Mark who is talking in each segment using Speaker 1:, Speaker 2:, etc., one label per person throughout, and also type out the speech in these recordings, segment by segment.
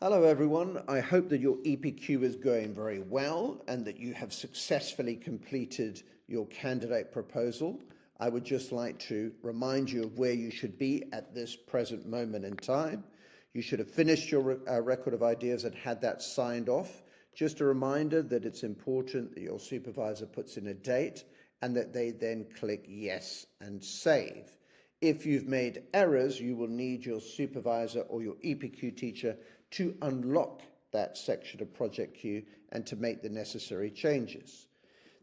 Speaker 1: Hello everyone, I hope that your EPQ is going very well and that you have successfully completed your candidate proposal. I would just like to remind you of where you should be at this present moment in time. You should have finished your record of ideas and had that signed off. Just a reminder that it's important that your supervisor puts in a date and that they then click yes and save. If you've made errors, you will need your supervisor or your EPQ teacher to unlock that section of Project Q and to make the necessary changes.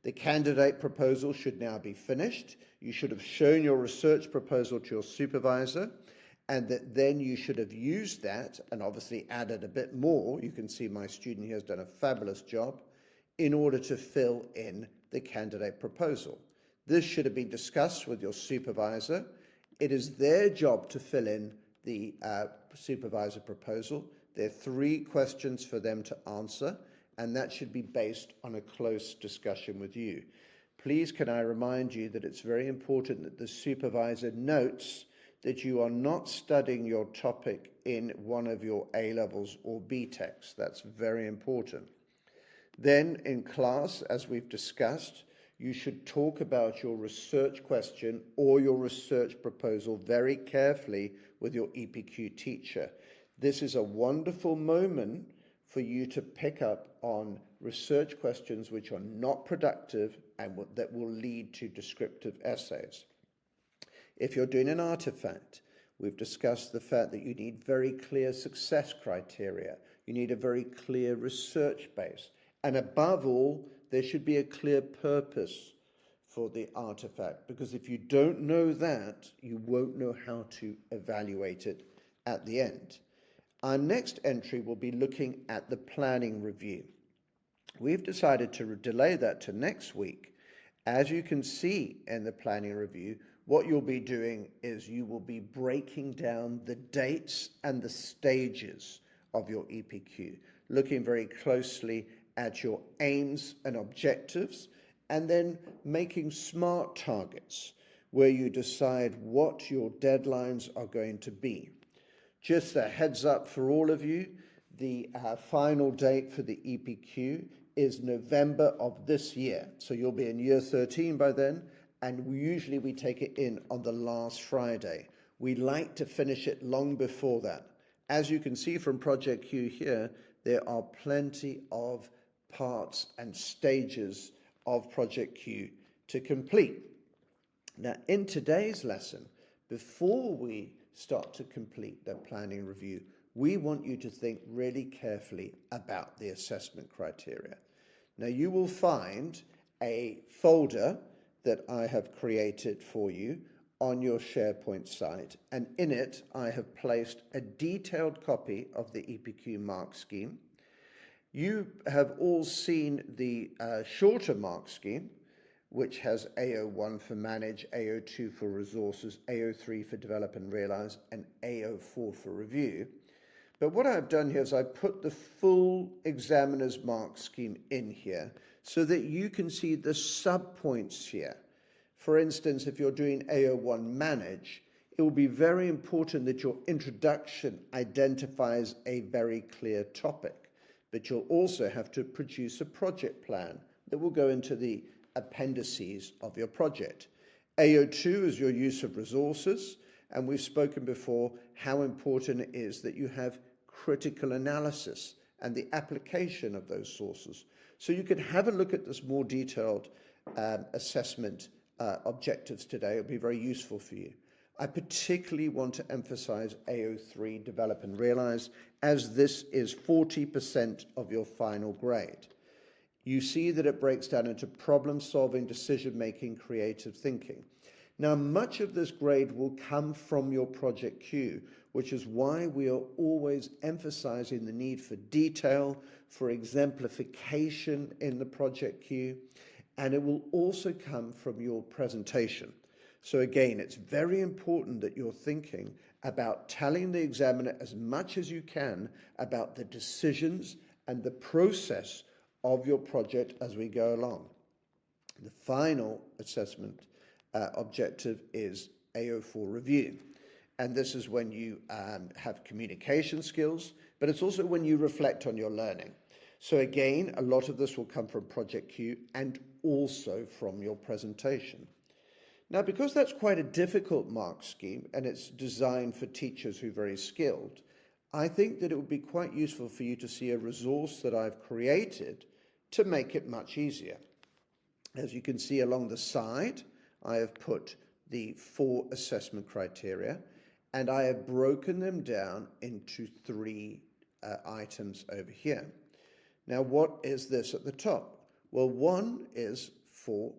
Speaker 1: The candidate proposal should now be finished. You should have shown your research proposal to your supervisor, and that then you should have used that and obviously added a bit more. You can see my student here has done a fabulous job in order to fill in the candidate proposal. This should have been discussed with your supervisor. It is their job to fill in the supervisor proposal. There are 3 questions for them to answer, and that should be based on a close discussion with you. Please, can I remind you that it's very important that the supervisor notes that you are not studying your topic in one of your A-levels or B-Techs. That's very important. Then in class, as we've discussed, you should talk about your research question or your research proposal very carefully with your EPQ teacher. This is a wonderful moment for you to pick up on research questions which are not productive and that will lead to descriptive essays. If you're doing an artifact, we've discussed the fact that you need very clear success criteria. You need a very clear research base. And above all, there should be a clear purpose for the artifact, because if you don't know that, you won't know how to evaluate it at the end. Our next entry will be looking at the planning review. We've decided to delay that to next week. As you can see in the planning review, what you'll be doing is you will be breaking down the dates and the stages of your EPQ, looking very closely at your aims and objectives, and then making smart targets where you decide what your deadlines are going to be. Just a heads up for all of you, the final date for the EPQ is November of this year. So you'll be in year 13 by then, and usually we take it in on the last Friday. We like to finish it long before that. As you can see from Project Q here, there are plenty of parts and stages of Project Q to complete. Now, in today's lesson, before we start to complete the planning review, we want you to think really carefully about the assessment criteria. Now, you will find a folder that I have created for you on your SharePoint site, and in it, I have placed a detailed copy of the EPQ mark scheme. You have all seen the shorter mark scheme, which has AO1 for manage, AO2 for resources, AO3 for develop and realize, and AO4 for review. But what I've done here is I've put the full examiner's mark scheme in here so that you can see the sub-points here. For instance, if you're doing AO1 manage, it will be very important that your introduction identifies a very clear topic. But you'll also have to produce a project plan that will go into the appendices of your project. AO2 is your use of resources, and we've spoken before how important it is that you have critical analysis and the application of those sources. So you can have a look at this more detailed assessment objectives today. It'll be very useful for you. I particularly want to emphasize AO3, develop and realize, as this is 40% of your final grade. You see that it breaks down into problem solving, decision making, creative thinking. Now, much of this grade will come from your Project Q, which is why we are always emphasizing the need for detail, for exemplification in the Project Q, and it will also come from your presentation. So again, it's very important that you're thinking about telling the examiner as much as you can about the decisions and the process of your project as we go along. The final assessment objective is AO4 review. And this is when you have communication skills, but it's also when you reflect on your learning. So again, a lot of this will come from Project Q and also from your presentation. Now, because that's quite a difficult mark scheme and it's designed for teachers who are very skilled, I think that it would be quite useful for you to see a resource that I've created to make it much easier. As you can see along the side, I have put the 4 assessment criteria, and I have broken them down into 3 items over here. Now, what is this at the top? Well, one is for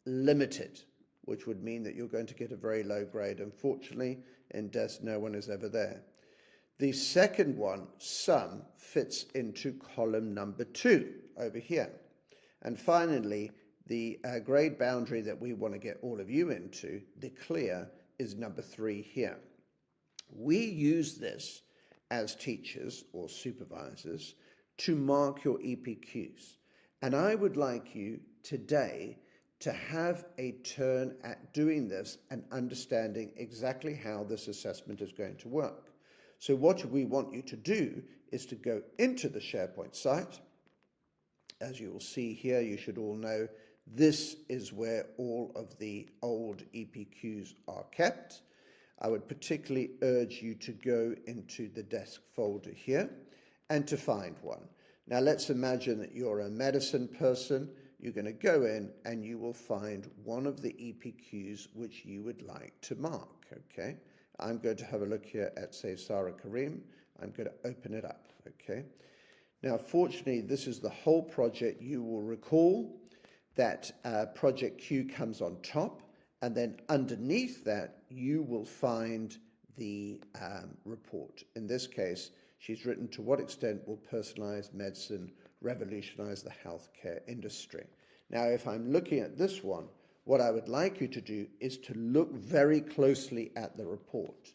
Speaker 1: limited, which would mean that you're going to get a very low grade. Unfortunately, in DES, no one is ever there. The second one, some, fits into column number 2 over here. And finally, the grade boundary that we want to get all of you into, the clear, is number 3 here. We use this as teachers or supervisors to mark your EPQs. And I would like you today to have a turn at doing this and understanding exactly how this assessment is going to work. So what we want you to do is to go into the SharePoint site. As you will see here, you should all know this is where all of the old EPQs are kept. I would particularly urge you to go into the desk folder here and to find one. Now let's imagine that you're a medicine person. You're going to go in and you will find one of the EPQs which you would like to mark, okay? I'm going to have a look here at, say, Sarah Kareem. I'm going to open it up, okay? Now, fortunately, this is the whole project. You will recall that Project Q comes on top, and then underneath that, you will find the report. In this case, she's written, to what extent will personalized medicine revolutionize the healthcare industry? Now, if I'm looking at this one, what I would like you to do is to look very closely at the report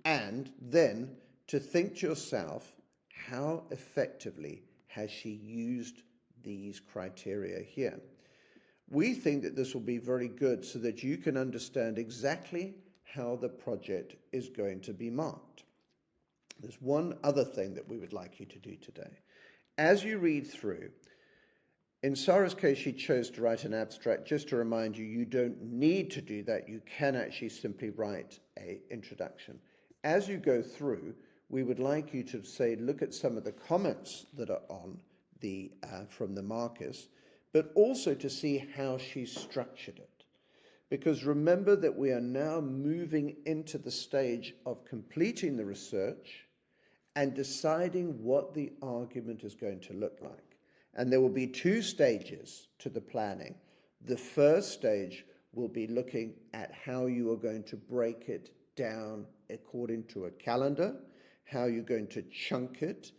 Speaker 1: and then to think to yourself, how effectively has she used these criteria here? We think that this will be very good so that you can understand exactly how the project is going to be marked. There's one other thing that we would like you to do today. As you read through, in Sarah's case, she chose to write an abstract. Just to remind you, you don't need to do that. You can actually simply write an introduction. As you go through, we would like you to say, look at some of the comments that are on the from the markers, but also to see how she's structured it. Because remember that we are now moving into the stage of completing the research and deciding what the argument is going to look like. And there will be 2 stages to the planning. The first stage will be looking at how you are going to break it down according to a calendar, how you're going to chunk it,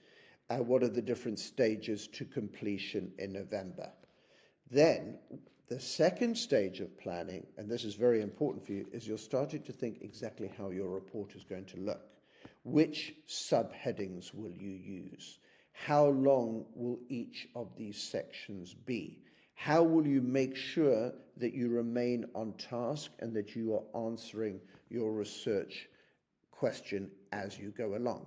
Speaker 1: what are the different stages to completion in November. Then the second stage of planning, and this is very important for you, is you're starting to think exactly how your report is going to look. Which subheadings will you use? How long will each of these sections be? How will you make sure that you remain on task and that you are answering your research question as you go along?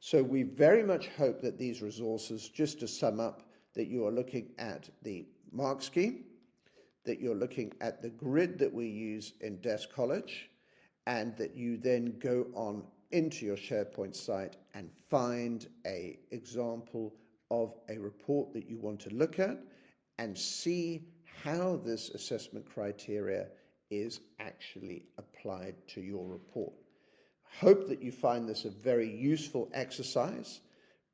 Speaker 1: So we very much hope that these resources, just to sum up, that you are looking at the mark scheme, that you're looking at the grid that we use in Desk College, and that you then go on into your SharePoint site and find an example of a report that you want to look at and see how this assessment criteria is actually applied to your report. Hope that you find this a very useful exercise.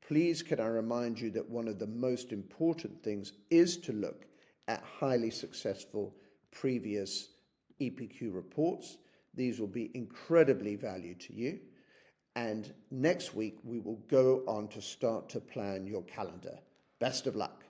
Speaker 1: Please can I remind you that one of the most important things is to look at highly successful previous EPQ reports. These will be incredibly valuable to you. And next week, we will go on to start to plan your calendar. Best of luck.